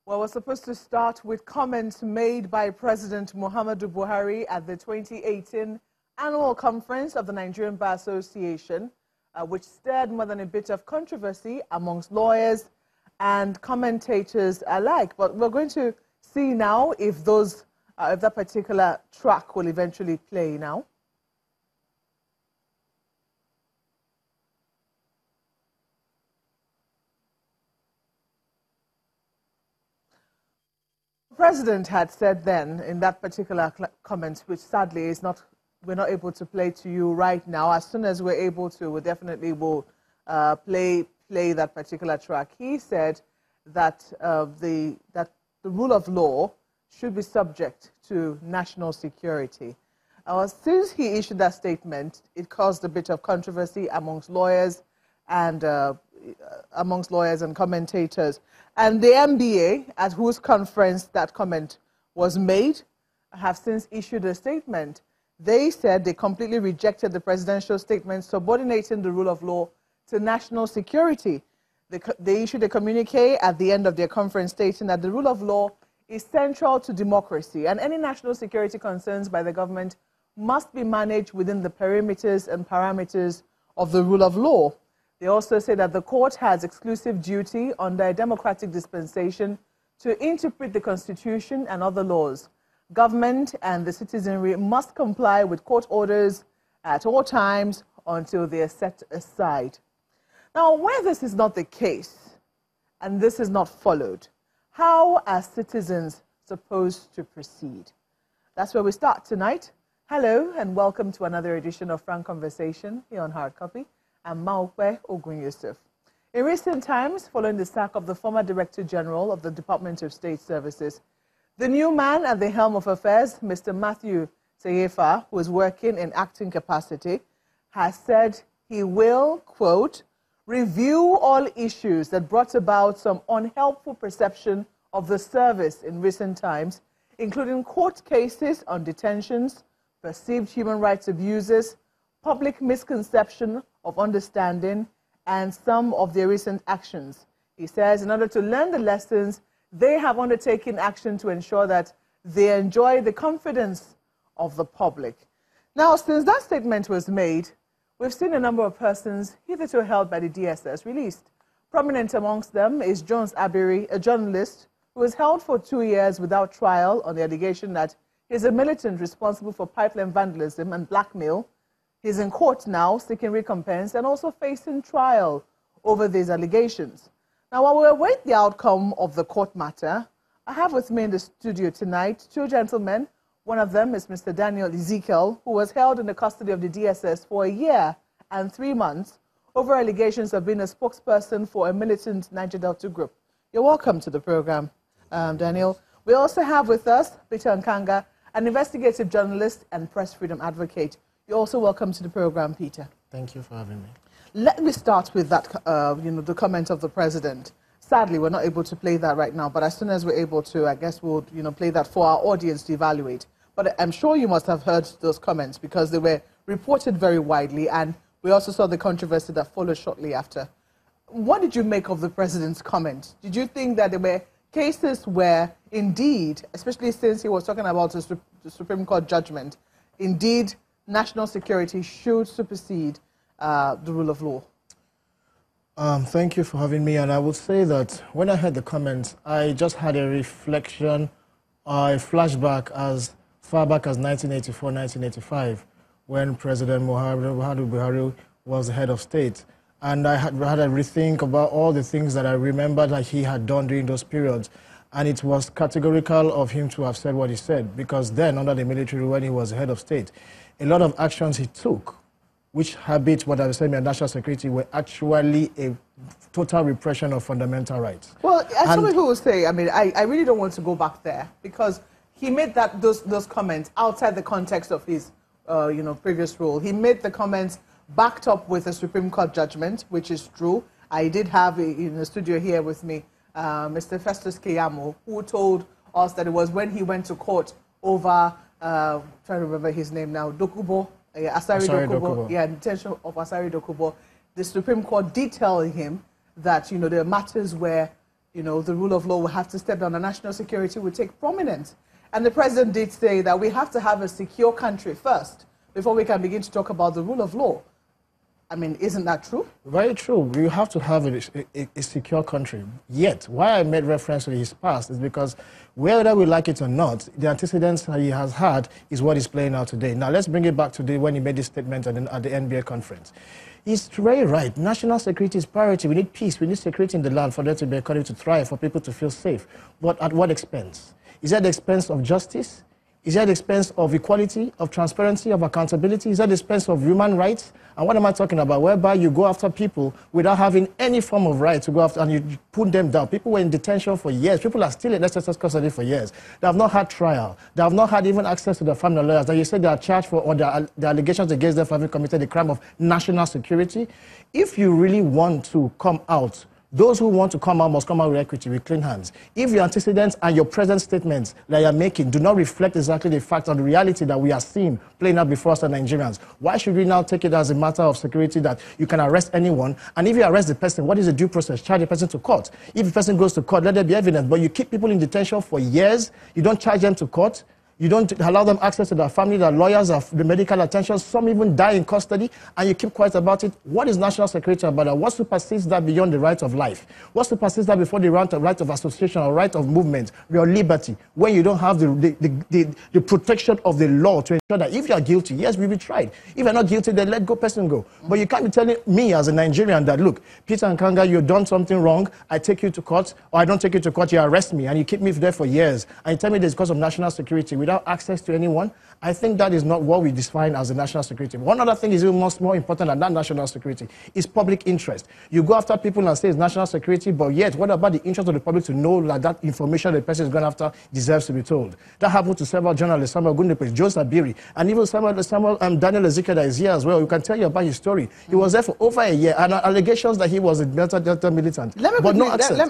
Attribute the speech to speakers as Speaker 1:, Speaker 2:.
Speaker 1: Well, we're supposed to start with comments made by President Muhammadu Buhari at the 2018 annual conference of the Nigerian Bar Association, which stirred more than a bit of controversy amongst lawyers and commentators alike. But we're going to see now if that particular track will eventually play now. The President had said then in that particular comment, which sadly is not, we're not able to play to you right now. As soon as we're able to, we definitely will play that particular track. He said that the rule of law should be subject to national security. Since he issued that statement, it caused a bit of controversy amongst lawyers and commentators. And the NBA, at whose conference that comment was made, have since issued a statement. They said they completely rejected the presidential statement subordinating the rule of law to national security. They issued a communique at the end of their conference stating that the rule of law is central to democracy, and any national security concerns by the government must be managed within the perimeters and parameters of the rule of law. They also say that the court has exclusive duty under a democratic dispensation to interpret the Constitution and other laws. Government and the citizenry must comply with court orders at all times until they are set aside. Now, where this is not the case and this is not followed, how are citizens supposed to proceed? That's where we start tonight. Hello and welcome to another edition of Frank Conversation here on Hard Copy. I'm Maokwe Ogun Yusuf. In recent times, following the sack of the former Director General of the Department of State Services, the new man at the helm of affairs, Mr. Matthew Teyefa, who is working in acting capacity, has said he will, quote, review all issues that brought about some unhelpful perception of the service in recent times, including court cases on detentions, perceived human rights abuses, public misconception of understanding, and some of their recent actions. He says in order to learn the lessons, they have undertaken action to ensure that they enjoy the confidence of the public. Now, since that statement was made, we've seen a number of persons hitherto held by the DSS released. Prominent amongst them is Jones Abiri, a journalist who was held for 2 years without trial on the allegation that he's a militant responsible for pipeline vandalism and blackmail. He's in court now seeking recompense and also facing trial over these allegations. Now, while we await the outcome of the court matter, I have with me in the studio tonight two gentlemen. One of them is Mr. Daniel Ezekiel, who was held in the custody of the DSS for 1 year and 3 months over allegations of being a spokesperson for a militant Niger Delta group. You're welcome to the program, Daniel. We also have with us Peter Nkanga, an investigative journalist and press freedom advocate. You're also welcome to the program, Peter.
Speaker 2: Thank you for having me.
Speaker 1: Let me start with that, the comment of the president. Sadly, we're not able to play that right now, but as soon as we're able to, I guess we'll, play that for our audience to evaluate. But I'm sure you must have heard those comments because they were reported very widely, and we also saw the controversy that followed shortly after. What did you make of the president's comment? Did you think that there were cases where, indeed, especially since he was talking about the Supreme Court judgment, indeed, national security should supersede the rule of law?
Speaker 2: Thank you for having me. And I would say that when I heard the comments, I just had a reflection, a flashback as far back as 1984, 1985, when President Muhammadu Buhari was the head of state. And I had a rethink about all the things that I remembered that he had done during those periods. And it was categorical of him to have said what he said, because then, under the military, when he was the head of state, a lot of actions he took, which habits, what I said, national security, were actually a total repression of fundamental rights.
Speaker 1: Well, as some people will say, I mean, I really don't want to go back there, because he made those comments outside the context of his, previous role. He made the comments backed up with a Supreme Court judgment, which is true. I did have in the studio here with me Mr. Festus Keyamo, who told us that it was when he went to court over, trying to remember his name now, Dokubo, Asari Dokubo, yeah, detention of Asari Dokubo. The Supreme Court did tell him that, there are matters where, you know, the rule of law will have to step down and national security will take prominence. And the president did say that we have to have a secure country first before we can begin to talk about the rule of law. I mean, isn't that true? Very true.
Speaker 2: You have to have a secure country. Yet, why I made reference to his past is because whether we like it or not, the antecedents that he has had is what is playing out today. Now, let's bring it back to when he made this statement at the NBA conference. He's very right. National security is priority. We need peace. We need security in the land for there to be a economy to thrive, for people to feel safe. But at what expense? Is that at the expense of justice? Is that at the expense of equality, of transparency, of accountability? Is that at the expense of human rights? And what am I talking about? Whereby you go after people without having any form of right to go after, and you put them down. People were in detention for years. People are still in SSS custody for years. They have not had trial. They have not had even access to their family lawyers. That you said they are charged for, or the allegations against them for having committed the crime of national security. If you really want to come out, those who want to come out must come out with equity, with clean hands. If your antecedents and your present statements that you're making do not reflect exactly the fact or the reality that we are seeing playing out before us as Nigerians, why should we now take it as a matter of security that you can arrest anyone? And if you arrest the person, what is the due process? Charge the person to court. If the person goes to court, let there be evidence. But you keep people in detention for years, you don't charge them to court, you don't allow them access to their family, their lawyers, the medical attention. Some even die in custody, and you keep quiet about it. What is national security about? What supersedes that beyond the right of life? What supersedes that before the right of association or right of movement, your liberty, when you don't have the protection of the law to ensure that if you are guilty, yes, we will be tried. If you're not guilty, then let go person go. But you can't be telling me as a Nigerian that, look, Peter Nkanga, you've done something wrong, I take you to court, or I don't take you to court, you arrest me, and you keep me there for years, and you tell me this is because of national security without access to anyone. I think that is not what we define as a national security. One other thing is even much more important than that national security is public interest. You go after people and say it's national security, but yet what about the interest of the public to know that that information the person is going after deserves to be told? That happened to several journalists, Samuel Gundepes, Joseph Biri, and even Daniel Ezekiel that is here as well. You can tell you about his story. He was there for over a year, and allegations that he was a Delta militant, but no access.